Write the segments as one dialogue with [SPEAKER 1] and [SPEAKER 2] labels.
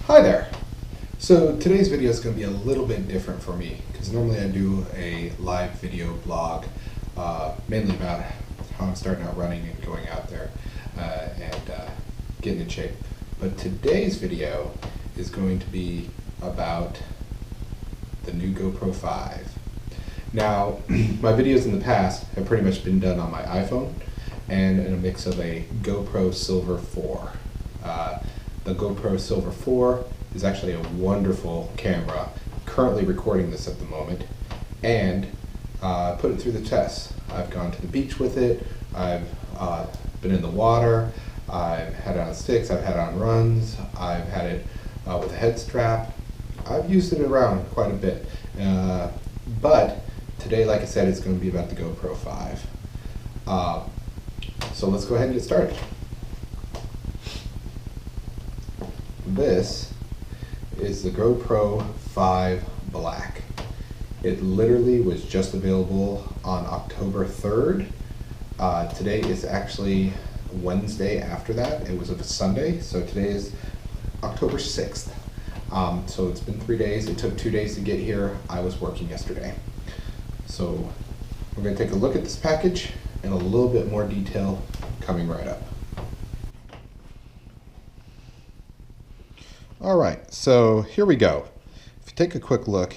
[SPEAKER 1] Hi there. So today's video is going to be a little bit different for me because normally I do a live video blog mainly about how I'm starting out running and going out there and getting in shape. But today's video is going to be about the new GoPro 5. Now, my videos in the past have pretty much been done on my iPhone and in a mix of a GoPro Silver 4. The GoPro Silver 4 is actually a wonderful camera. I'm currently recording this at the moment and put it through the tests. I've gone to the beach with it, I've been in the water, I've had it on sticks, I've had it on runs, I've had it with a head strap. I've used it around quite a bit. But today, like I said, it's going to be about the GoPro 5. So let's go ahead and get started. This is the GoPro 5 Black. It literally was just available on October 3rd. Today is actually Wednesday after that. It was a Sunday, so today is October 6th. So it's been 3 days. It took 2 days to get here. I was working yesterday. So we're going to take a look at this package in a little bit more detail coming right up. Alright, so here we go. If you take a quick look,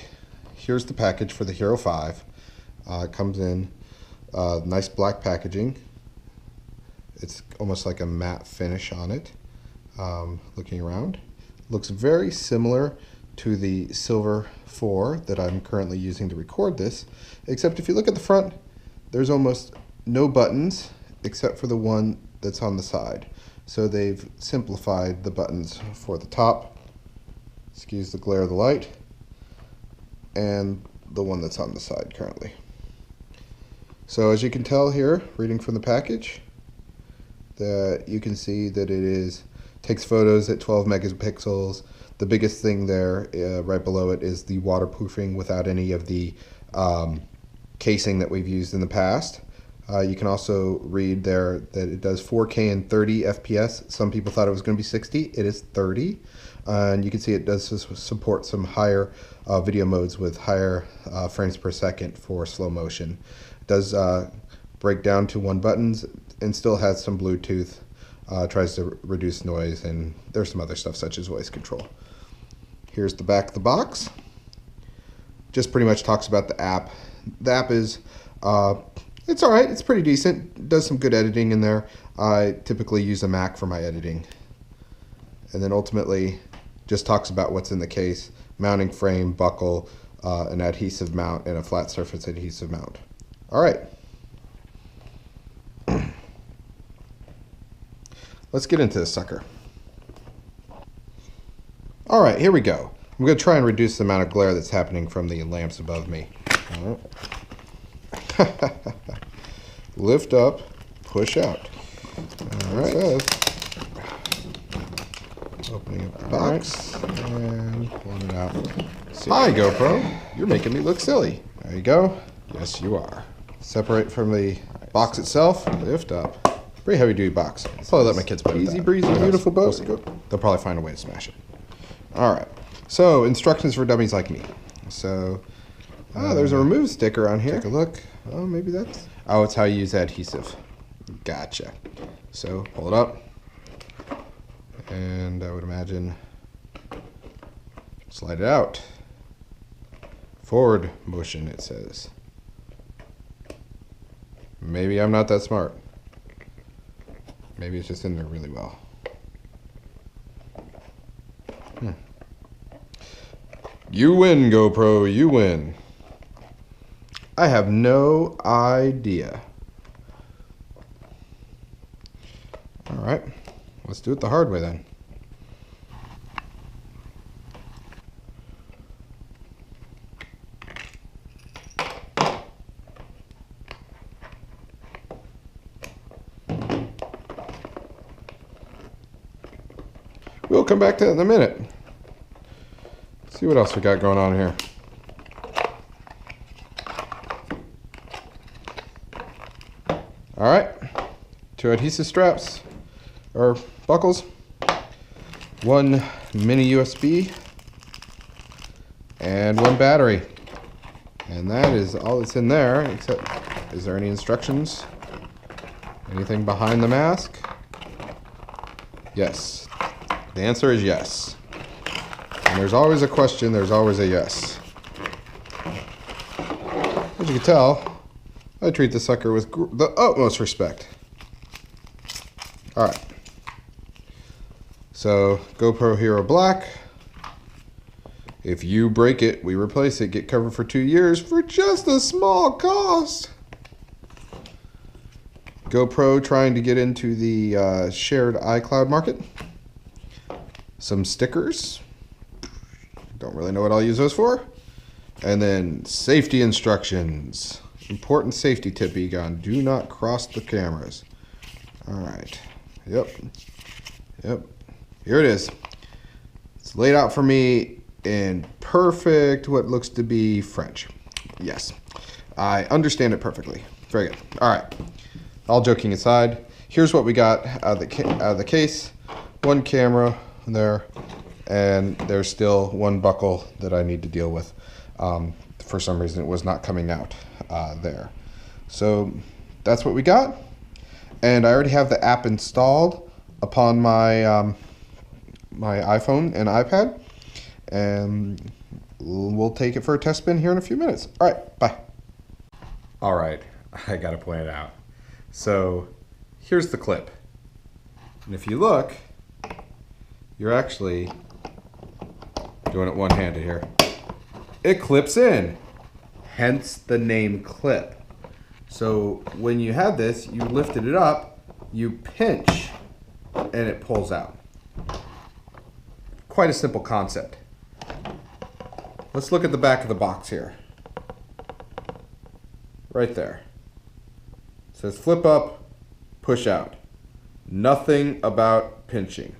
[SPEAKER 1] here's the package for the Hero 5. It comes in nice black packaging. It's almost like a matte finish on it. Looking around, looks very similar to the Silver 4 that I'm currently using to record this, except if you look at the front, there's almost no buttons except for the one that's on the side. So they've simplified the buttons for the top, excuse the glare of the light, and the one that's on the side currently. So as you can tell here, reading from the package, that you can see that it takes photos at 12 megapixels. The biggest thing there, right below it, is the waterproofing without any of the casing that we've used in the past. You can also read there that it does 4K and 30 FPS. Some people thought it was going to be 60. It is 30. And you can see it does support some higher video modes with higher frames per second for slow motion. It does break down to one buttons and still has some Bluetooth. Tries to reduce noise, and there's some other stuff such as voice control. Here's the back of the box. Just pretty much talks about the app. The app is it's alright, it's pretty decent. It does some good editing in there. I typically use a Mac for my editing. And then ultimately just talks about what's in the case: mounting frame, buckle, an adhesive mount, and a flat surface adhesive mount. Alright. Let's get into this sucker. Alright, here we go. I'm going to try and reduce the amount of glare that's happening from the lamps above me. Lift up, push out. Alright. Opening up the box and pulling it out. Hi GoPro, you're making me look silly. There you go. Yes, you are. Separate from the box itself, lift up. Pretty heavy duty box. I'll probably let my kids play with that. Easy breezy, beautiful boat. They'll probably find a way to smash it. Alright, so instructions for dummies like me. So, there's a remove sticker on here. Take a look. Oh, maybe that's... Oh, it's how you use adhesive. Gotcha. So, pull it up. And I would imagine slide it out. Forward motion, it says. Maybe I'm not that smart. Maybe it's just in there really well. You win, GoPro, you win. I have no idea. Alright, let's do it the hard way then. We'll come back to that in a minute. See what else we got going on here. Alright, 2 adhesive straps, or buckles, 1 mini USB, and one battery. And that is all that's in there, except, is there any instructions? Anything behind the mask? Yes. The answer is yes. And there's always a question, there's always a yes. As you can tell, I treat the sucker with the utmost respect. Alright. So, GoPro Hero Black. If you break it, we replace it. Get covered for 2 years for just a small cost. GoPro trying to get into the shared iCloud market. Some stickers. Don't really know what I'll use those for. And then safety instructions. Important safety tip, Egon. Do not cross the cameras. Alright. Yep. Here it is. It's laid out for me in perfect, what looks to be French. Yes. I understand it perfectly. Very good. Alright. All joking aside, here's what we got out of the case. One camera there, and there's still one buckle that I need to deal with. For some reason, it was not coming out there. So that's what we got. And I already have the app installed upon my my iPhone and iPad. And we'll take it for a test spin here in a few minutes. All right, bye. All right, I gotta point it out. So here's the clip. And if you look, you're actually doing it one-handed here. It clips in, hence the name clip. So when you have this, you lifted it up, you pinch, and it pulls out. Quite a simple concept. Let's look at the back of the box here. Right there. It says flip up, push out. Nothing about pinching.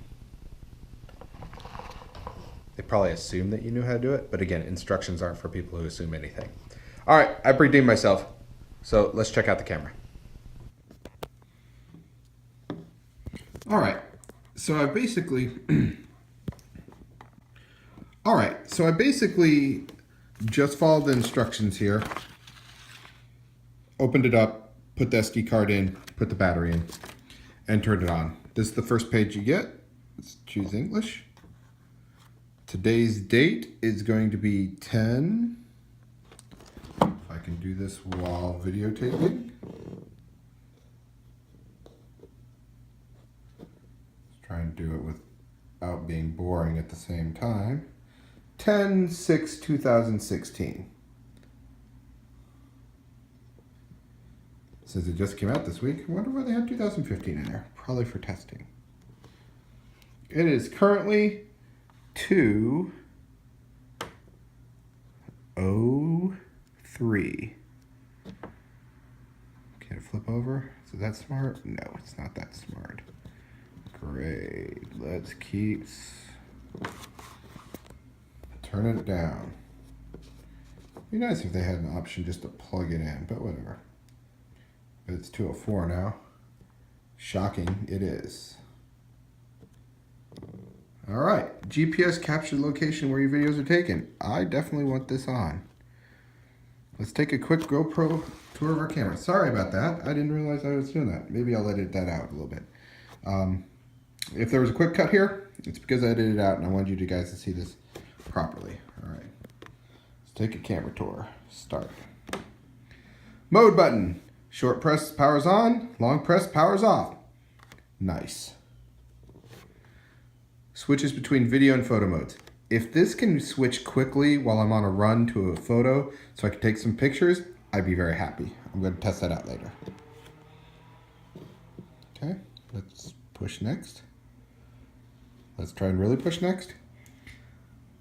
[SPEAKER 1] They probably assumed that you knew how to do it, but again, instructions aren't for people who assume anything. All right, I've redeemed myself. So let's check out the camera. All right, so I basically just followed the instructions here, opened it up, put the SD card in, put the battery in, and turned it on. This is the first page you get. Let's choose English. Today's date is going to be 10. If I can do this while videotaping. Let's try and do it without being boring at the same time. 10/6/2016. Says it just came out this week. I wonder why they had 2015 in there. Probably for testing. It is currently 2:03. Can it flip over? Is that smart? No, it's not that smart. Great. Let's keep turning it down. It'd be nice if they had an option just to plug it in, but whatever. But it's 2:04 now. Shocking, it is. All right, GPS capture the location where your videos are taken. I definitely want this on. Let's take a quick GoPro tour of our camera. Sorry about that. I didn't realize I was doing that. Maybe I'll edit that out a little bit. If there was a quick cut here, it's because I edited it out and I wanted you guys to see this properly. All right, let's take a camera tour. Start. Mode button. Short press powers on, long press powers off. Nice. Switches between video and photo modes. If this can switch quickly while I'm on a run to a photo so I can take some pictures, I'd be very happy. I'm going to test that out later. Okay, let's push next. Let's try and really push next.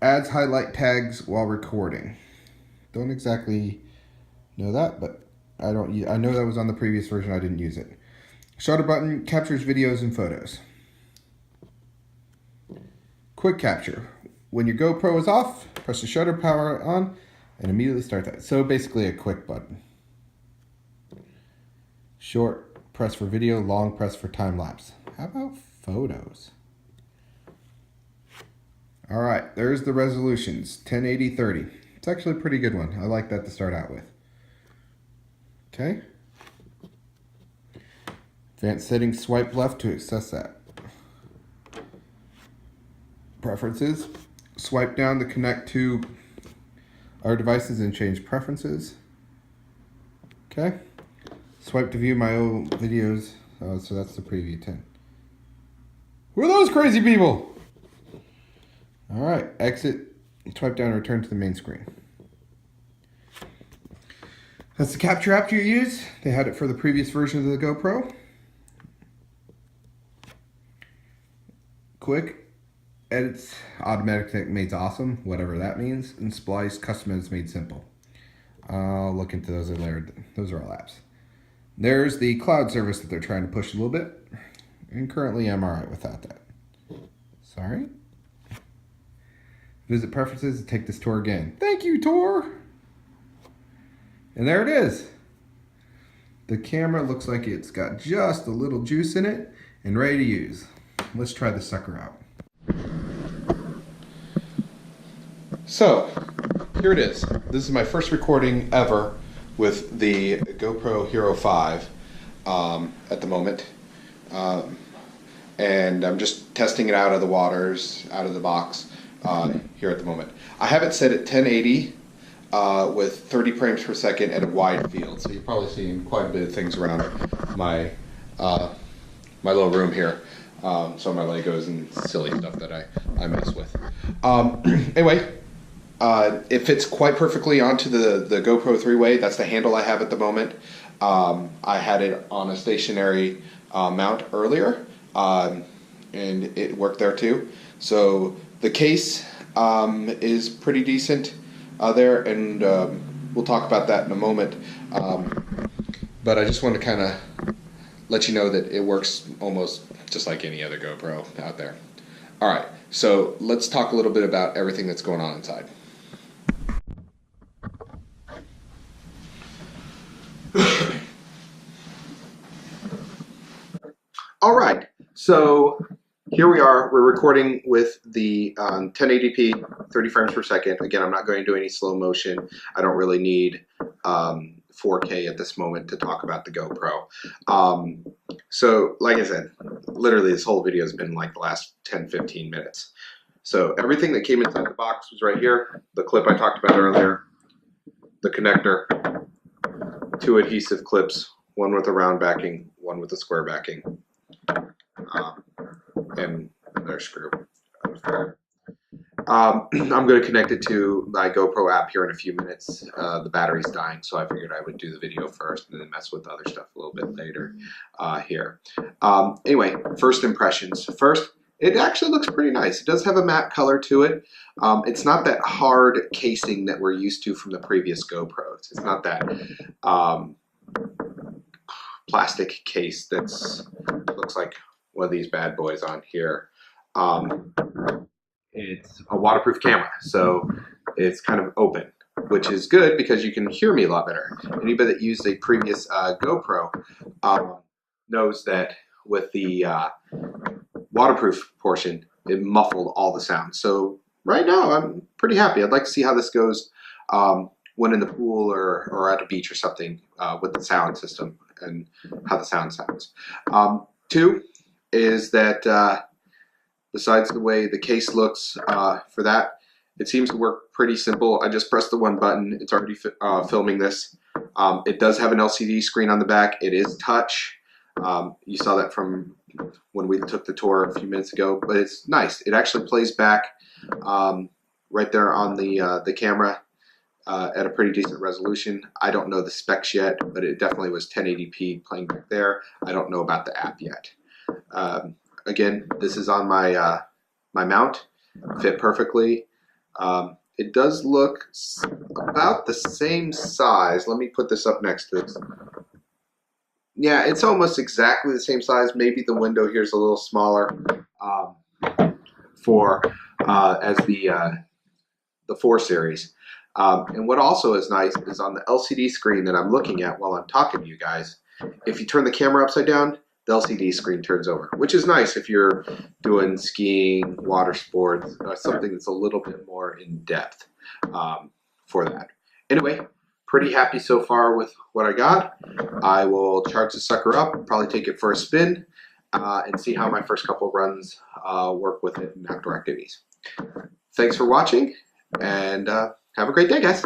[SPEAKER 1] Adds highlight tags while recording. Don't exactly know that, but I know that was on the previous version. I didn't use it. Shutter button captures videos and photos. Quick capture. When your GoPro is off, press the shutter power on and immediately start that. So basically a quick button. Short press for video, long press for time lapse. How about photos? All right, there's the resolutions, 1080/30. It's actually a pretty good one. I like that to start out with. Okay. Advanced settings, swipe left to access that. Preferences, swipe down to connect to our devices and change preferences. Okay. Swipe to view my old videos. So that's the preview 10. Who are those crazy people? All right, exit, swipe down, return to the main screen. That's the capture app you use. They had it for the previous version of the GoPro. Quick, edits, automatic made awesome, whatever that means, and splice, custom edits made simple. I'll look into those later. Those are all apps. There's the cloud service that they're trying to push a little bit, and currently I'm all right without that. Sorry. Visit preferences and take this tour again. Thank you, Tor. And there it is. The camera looks like it's got just a little juice in it and ready to use. Let's try this sucker out. So, here it is. This is my first recording ever with the GoPro Hero 5 at the moment. And I'm just testing it out of the waters, out of the box here at the moment. I have it set at 1080 with 30 frames per second at a wide field. So you're probably seeing quite a bit of things around my my little room here. Some of my Legos and silly stuff that I mess with. Anyway, it fits quite perfectly onto the GoPro 3-way. That's the handle I have at the moment. I had it on a stationary mount earlier, and it worked there too. So the case is pretty decent there, and we'll talk about that in a moment. But I just want to kind of let you know that it works almost just like any other GoPro out there. All right, so let's talk a little bit about everything that's going on inside. All right, so here we are. We're recording with the 1080p, 30 frames per second. Again, I'm not going to do any slow motion. I don't really need 4K at this moment to talk about the GoPro. So, like I said, literally this whole video has been like the last 10-15 minutes. So everything that came inside the box was right here. The clip I talked about earlier, the connector, 2 adhesive clips, one with a round backing, one with a square backing, and another screw. I'm going to connect it to my GoPro app here in a few minutes. The battery's dying, so I figured I would do the video first and then mess with the other stuff a little bit later here. Anyway, first impressions. First, it actually looks pretty nice. It does have a matte color to it. It's not that hard casing that we're used to from the previous GoPros. It's not that plastic case that's looks like one of these bad boys on here. It's a waterproof camera, so it's kind of open, which is good because you can hear me a lot better. Anybody that used a previous GoPro knows that with the waterproof portion, it muffled all the sound. So right now, I'm pretty happy. I'd like to see how this goes when in the pool or at a beach or something with the sound system and how the sound sounds. 2 is that besides the way the case looks for that, it seems to work pretty simple. I just pressed the one button. It's already filming this. It does have an LCD screen on the back. It is touch. You saw that from when we took the tour a few minutes ago, but it's nice. It actually plays back right there on the camera at a pretty decent resolution. I don't know the specs yet, but it definitely was 1080p playing back there. I don't know about the app yet. Again, this is on my my mount, fit perfectly. It does look about the same size. Let me put this up next to this. Yeah, it's almost exactly the same size. Maybe the window here is a little smaller for as the 4 series. And what also is nice is on the LCD screen that I'm looking at while I'm talking to you guys, if you turn the camera upside down, the LCD screen turns over, which is nice if you're doing skiing, water sports, something that's a little bit more in depth for that. Anyway, pretty happy so far with what I got. I will charge the sucker up, probably take it for a spin, and see how my first couple runs work with it in outdoor activities. Thanks for watching, and have a great day, guys.